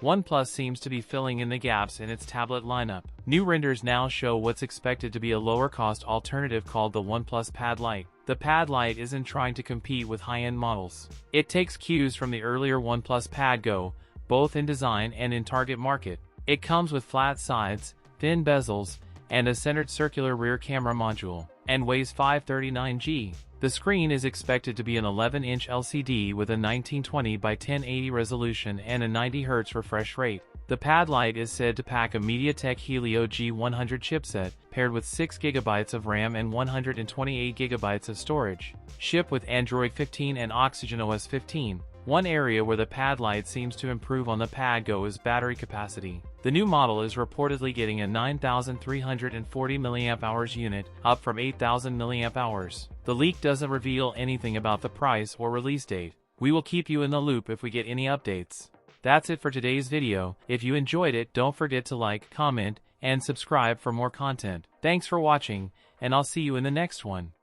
OnePlus seems to be filling in the gaps in its tablet lineup. New renders now show what's expected to be a lower-cost alternative called the OnePlus Pad Lite. The Pad Lite isn't trying to compete with high-end models. It takes cues from the earlier OnePlus Pad Go, both in design and in target market. It comes with flat sides, thin bezels, and a centered circular rear camera module, and weighs 539 g. The screen is expected to be an 11-inch LCD with a 1920 by 1080 resolution and a 90 Hz refresh rate. The Pad Lite is said to pack a MediaTek Helio G100 chipset, paired with 6GB of RAM and 128GB of storage. Ship with Android 15 and OxygenOS 15. One area where the Pad Lite seems to improve on the Pad Go is battery capacity. The new model is reportedly getting a 9,340 mAh unit, up from 8,000 mAh. The leak doesn't reveal anything about the price or release date. We will keep you in the loop if we get any updates. That's it for today's video. If you enjoyed it, don't forget to like, comment, and subscribe for more content. Thanks for watching, and I'll see you in the next one.